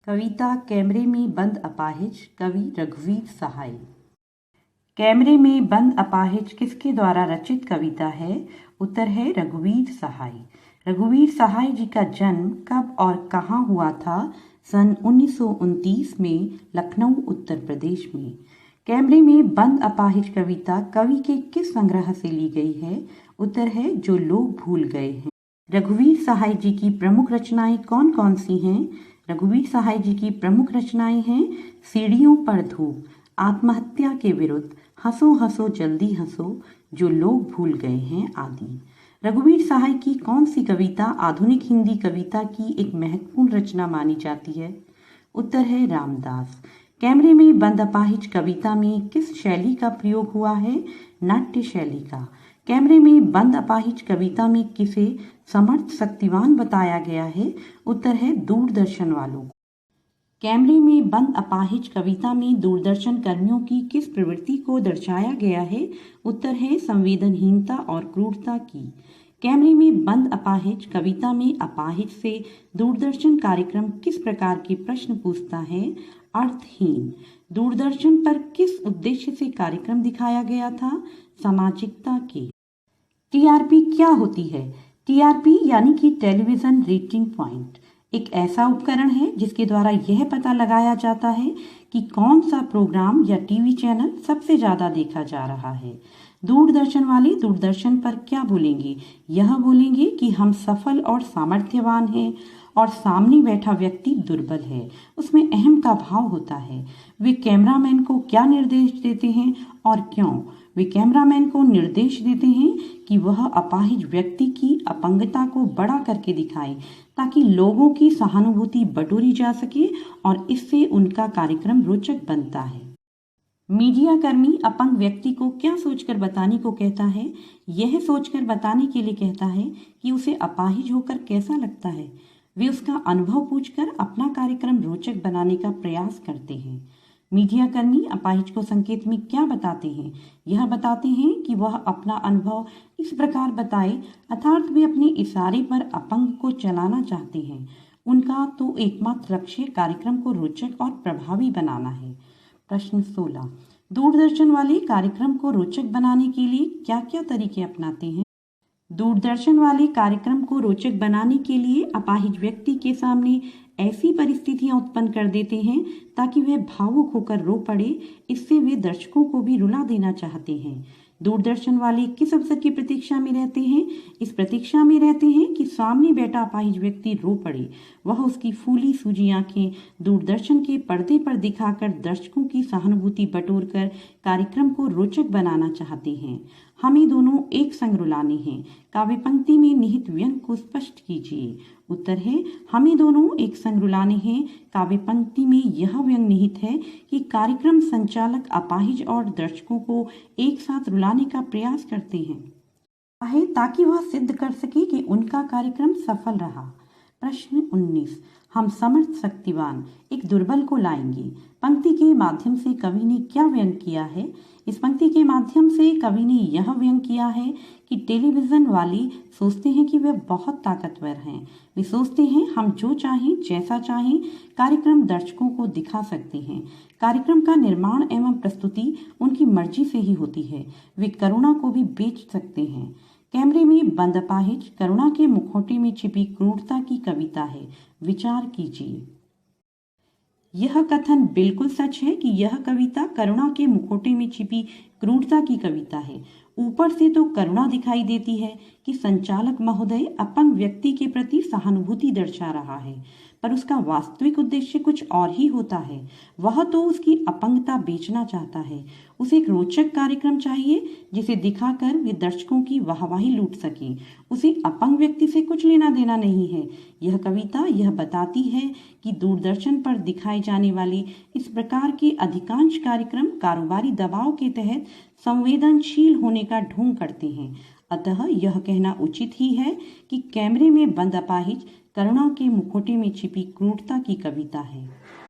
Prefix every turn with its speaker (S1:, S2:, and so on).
S1: कविता कैमरे में बंद अपाहिज, कवि रघुवीर सहाय। कैमरे में बंद अपाहिज किसके द्वारा रचित कविता है? उत्तर है रघुवीर सहाय। रघुवीर सहाय जी का जन्म कब और कहाँ हुआ था? सन 1929 में लखनऊ उत्तर प्रदेश में। कैमरे में बंद अपाहिज कविता कवि के किस संग्रह से ली गई है? उत्तर है जो लोग भूल गए हैं। रघुवीर सहाय जी की प्रमुख रचनाएं कौन कौन सी हैं? रघुवीर सहाय जी की प्रमुख रचनाएं हैं सीढ़ियों पर धूप, आत्महत्या के विरुद्ध, हंसो हंसो जल्दी हंसो, जो लोग भूल गए हैं आदि। रघुवीर सहाय की कौन सी कविता आधुनिक हिंदी कविता की एक महत्वपूर्ण रचना मानी जाती है? उत्तर है रामदास। कैमरे में बंद अपाहिज कविता में किस शैली का प्रयोग हुआ है? नाट्य शैली का। कैमरे में बंद अपाहिज कविता में किसे समर्थ शक्तिवान बताया गया है? उत्तर है दूरदर्शन वालों को। कैमरे में बंद अपाहिज कविता में दूरदर्शन कर्मियों की किस प्रवृत्ति को दर्शाया गया है? उत्तर है संवेदनहीनता और क्रूरता की। कैमरे में बंद अपाहिज कविता में अपाहिज से दूरदर्शन कार्यक्रम किस प्रकार के प्रश्न पूछता है? अर्थहीन। दूरदर्शन पर किस उद्देश्य से कार्यक्रम दिखाया गया था? सामाजिकता के। टीआरपी क्या होती है? टीआरपी यानी कि टेलीविजन रेटिंग पॉइंट एक ऐसा उपकरण है जिसके द्वारा यह पता लगाया जाता है कि कौन सा प्रोग्राम या टीवी चैनल सबसे ज्यादा देखा जा रहा है। दूरदर्शन वाले दूरदर्शन पर क्या बोलेंगे? यह बोलेंगे कि हम सफल और सामर्थ्यवान हैं और सामने बैठा व्यक्ति दुर्बल है, उसमें अहम का भाव होता है। वे कैमरामैन को क्या निर्देश देते हैं और क्यों? वे कैमरामैन को निर्देश देते हैं कि वह अपाहिज व्यक्ति की अपंगता को बड़ा करके दिखाए ताकि लोगों की सहानुभूति बटोरी जा सके और इससे उनका कार्यक्रम रोचक बनता है। मीडिया कर्मी अपंग व्यक्ति को क्या सोचकर बताने को कहता है? यह सोचकर बताने के लिए कहता है कि उसे अपाहिज होकर कैसा लगता है। वे उसका अनुभव पूछकर अपना कार्यक्रम रोचक बनाने का प्रयास करते हैं। मीडिया कर्मी अपाहिज को संकेत में क्या बताते हैं? यह बताते हैं कि वह अपना अनुभव इस प्रकार बताए, अर्थात वे अपने इशारे पर अपंग को चलाना चाहते हैं। उनका तो एकमात्र लक्ष्य कार्यक्रम को रोचक और प्रभावी बनाना है। प्रश्न 16। दूरदर्शन वाले कार्यक्रम को रोचक बनाने के लिए क्या क्या तरीके अपनाते हैं? दूरदर्शन वाले कार्यक्रम को रोचक बनाने के लिए अपाहिज व्यक्ति के सामने ऐसी परिस्थितियां उत्पन्न कर देते हैं ताकि वह भावुक होकर रो पड़े। इससे वे दर्शकों को भी रुला देना चाहते हैं। दूरदर्शन वाले किस अवसर की प्रतीक्षा में रहते हैं? इस प्रतीक्षा में रहते हैं कि सामने बैठा अपाहिज व्यक्ति रो पड़े। वह उसकी फूली सूजी आंखें दूरदर्शन के पर्दे पर दिखाकर दर्शकों की सहानुभूति बटोरकर कार्यक्रम को रोचक बनाना चाहते हैं। हमें दोनों एक संग रुलाने हैं। काव्य पंक्ति में निहित व्यंग को स्पष्ट कीजिए। उत्तर है हमें दोनों एक संग रुलाने हैं। काव्य पंक्ति में यह व्यंग निहित है कि कार्यक्रम संचालक अपाहिज और दर्शकों को एक साथ रुलाने का प्रयास करते हैं ताकि वह सिद्ध कर सके कि उनका कार्यक्रम सफल रहा। प्रश्न 19। हम समर्थ शक्तिवान एक दुर्बल को लाएंगे पंक्ति के माध्यम से कवि ने क्या व्यंग किया है? इस पंक्ति के माध्यम से कवि ने यह व्यंग किया है कि टेलीविजन वाले सोचते हैं कि वे बहुत ताकतवर हैं। वे सोचते हैं हम जो चाहें जैसा चाहें कार्यक्रम दर्शकों को दिखा सकते हैं। कार्यक्रम का निर्माण एवं प्रस्तुति उनकी मर्जी से ही होती है। वे करुणा को भी बेच सकते हैं। कैमरे में बंद अपाहिज करुणा के मुखौटे में छिपी क्रूरता की कविता है। विचार कीजिए। यह कथन बिल्कुल सच है कि यह कविता करुणा के मुखौटे में छिपी क्रूरता की कविता है। ऊपर से तो करुणा दिखाई देती है कि संचालक महोदय अपंग व्यक्ति के प्रति सहानुभूति दर्शा रहा है, पर उसका वास्तविक उद्देश्य कुछ और ही होता है। वह तो उसकी अपंगता बेचना चाहता है। उसे एक रोचक कार्यक्रम चाहिए जिसे दिखाकर वे दर्शकों की वाहवाही लूट सके। उसे अपंग व्यक्ति से कुछ लेना देना नहीं है। यह कविता यह बताती है कि दूरदर्शन पर दिखाए जाने वाले इस प्रकार के अधिकांश कार्यक्रम कारोबारी दबाव के तहत संवेदनशील होने का ढोंग करते हैं। अतः यह कहना उचित ही है कि कैमरे में बंद अपाहिज करुणा के मुखौटे में छिपी क्रूरता की कविता है।